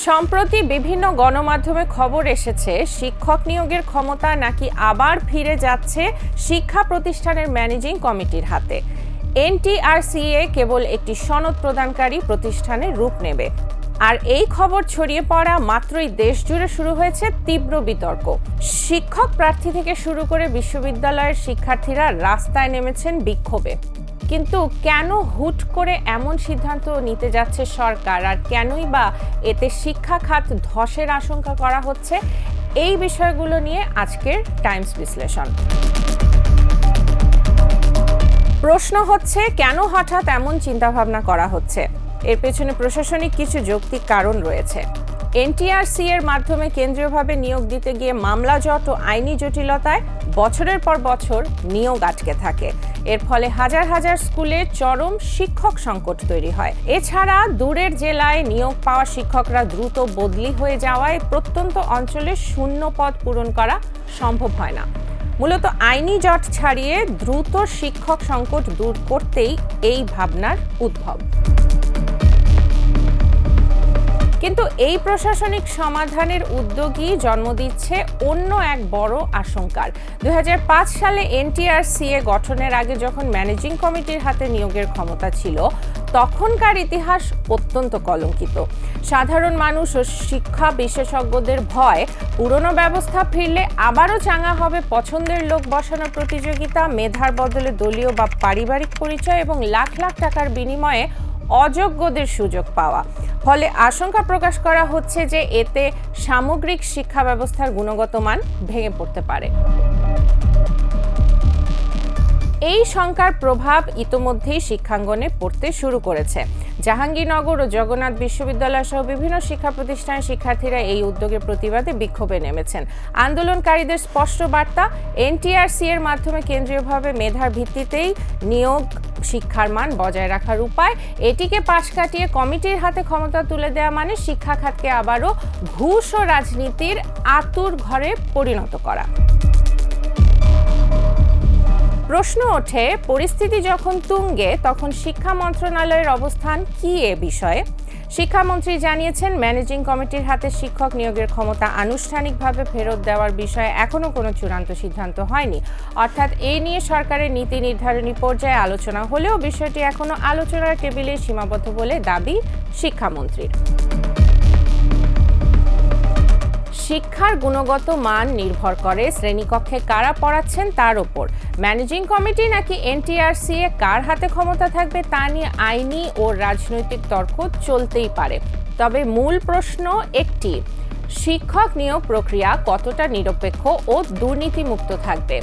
সম্প্রতি বিভিন্ন গণমাধ্যমে খবর এসেছে শিক্ষক নিয়োগের ক্ষমতা নাকি আবার ফিরে যাচ্ছে শিক্ষা প্রতিষ্ঠানের ম্যানেজিং কমিটির হাতে। এনটিআরসিএ কেবল একটি সনদ প্রদানকারী প্রতিষ্ঠানের রূপ নেবে। আর এই খবর ছড়িয়ে পড়া মাত্রই দেশ জুড়ে শুরু হয়েছে তীব্র বিতর্ক। শিক্ষক প্রার্থী থেকে শুরু করে বিশ্ববিদ্যালয়ের শিক্ষার্থীরা রাস্তায় নেমেছেন বিক্ষোভে। কিন্তু কেন হুট করে এমন সিদ্ধান্ত নিতে যাচ্ছে সরকার, আর কেনই বা এতে শিক্ষা খাত ধসের আশঙ্কা করা হচ্ছে, এই বিষয়গুলো নিয়ে আজকের টাইমস বিশ্লেষণ। প্রশ্ন হচ্ছে, কেন হঠাৎ এমন চিন্তাভাবনা করা হচ্ছে? এর পেছনে প্রশাসনিক কিছু যৌক্তিক কারণ রয়েছে। এনটিআরসি এর মাধ্যমে কেন্দ্রীয়ভাবে নিয়োগ দিতে গিয়ে মামলাজট ও আইনি জটিলতায় বছরের পর বছর নিয়োগ আটকে থাকে। এর ফলে হাজার হাজার স্কুলে চরম শিক্ষক সংকট তৈরি হয়। এছাড়া দূরের জেলায় নিয়োগ পাওয়া শিক্ষকরা দ্রুত বদলি হয়ে যাওয়ায় প্রত্যন্ত অঞ্চলে শূন্য পদ পূরণ করা সম্ভব হয় না। মূলত আইনি জট ছাড়িয়ে দ্রুত শিক্ষক সংকট দূর করতেই এই ভাবনার উদ্ভব। কিন্তু এই প্রশাসনিক সমাধানের উদ্যোগই জন্ম দিচ্ছে অন্য এক বড় আশঙ্কার। 2005 সালে এনটিআরসিএ গঠনের আগে যখন ম্যানেজিং কমিটির হাতে নিয়োগের ক্ষমতা ছিল, তখনকার ইতিহাস অত্যন্ত কলঙ্কিত। সাধারণ মানুষ ও শিক্ষা বিশেষজ্ঞদের ভয়, পুরনো ব্যবস্থা ফিরলে আবারও চাঙা হবে পছন্দের লোক বসানোর প্রতিযোগিতা, মেধার বদলে দলীয় বা পারিবারিক পরিচয় এবং লাখ লাখ টাকার বিনিময়ে অযোগ্যদের সুযোগ পাওয়া। ফলে আশঙ্কা প্রকাশ করা হচ্ছে যে এতে সামগ্রিক শিক্ষা ব্যবস্থার গুণগত মান ভেঙে পড়তে পারে। এই শঙ্কার প্রভাব ইতোমধ্যেই শিক্ষাঙ্গনে পড়তে শুরু করেছে। জাহাঙ্গীরনগর ও জগন্নাথ বিশ্ববিদ্যালয় সহ বিভিন্ন শিক্ষা প্রতিষ্ঠানের শিক্ষার্থীরা এই উদ্যোগের প্রতিবাদে বিক্ষোভে নেমেছেন। আন্দোলনকারীদের স্পষ্ট বার্তা, এনটিআরসি এর মাধ্যমে কেন্দ্রীয়ভাবে মেধার ভিত্তিতেই নিয়োগ শিক্ষার মান বজায় রাখার উপায়। এটিকে পাশ কাটিয়ে কমিটির হাতে ক্ষমতা তুলে দেওয়া মানে শিক্ষা খাতকে আবারও ঘুষ ও রাজনীতির আতুর ঘরে পরিণত করা। প্রশ্ন ওঠে, পরিস্থিতি যখন তুঙ্গে তখন শিক্ষা মন্ত্রণালয়ের অবস্থান কি এ বিষয়ে? শিক্ষামন্ত্রী জানিয়েছেন, ম্যানেজিং কমিটির হাতে শিক্ষক নিয়োগের ক্ষমতা আনুষ্ঠানিকভাবে ফেরত দেওয়ার বিষয়ে এখনো কোনো চূড়ান্ত সিদ্ধান্ত হয়নি। অর্থাৎ এই নিয়ে সরকারের নীতি নির্ধারণী পর্যায়ে আলোচনা হলেও বিষয়টি এখনো আলোচনার টেবিলে সীমাবদ্ধ বলে দাবি শিক্ষামন্ত্রীর। শিক্ষার গুণগত মান নির্ভর করে শ্রেণীকক্ষে কারা পড়াচ্ছেন তার ওপর। ম্যানেজিং কমিটি নাকি এনটিআরসিএ কার হাতে ক্ষমতা থাকবে তা নিয়ে আইনি ও রাজনৈতিক তর্ক চলতেই পারে। তবে মূল প্রশ্ন একটি, শিক্ষক নিয়োগ প্রক্রিয়া কতটা নিরপেক্ষ ও দুর্নীতিমুক্ত থাকবে?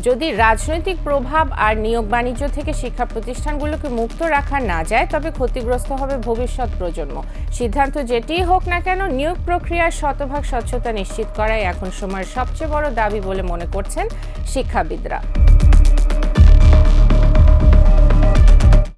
যদি রাজনৈতিক প্রভাব আর নিয়োগ বাণিজ্য থেকে শিক্ষা প্রতিষ্ঠানগুলোকে মুক্ত রাখা না যায়, তবে ক্ষতিগ্রস্ত হবে ভবিষ্যৎ প্রজন্ম। সিদ্ধান্ত যেটিই হোক না কেন, নিয়োগ প্রক্রিয়ার শতভাগ স্বচ্ছতা নিশ্চিত করাই এখন সময়ের সবচেয়ে বড় দাবি বলে মনে করছেন শিক্ষাবিদরা।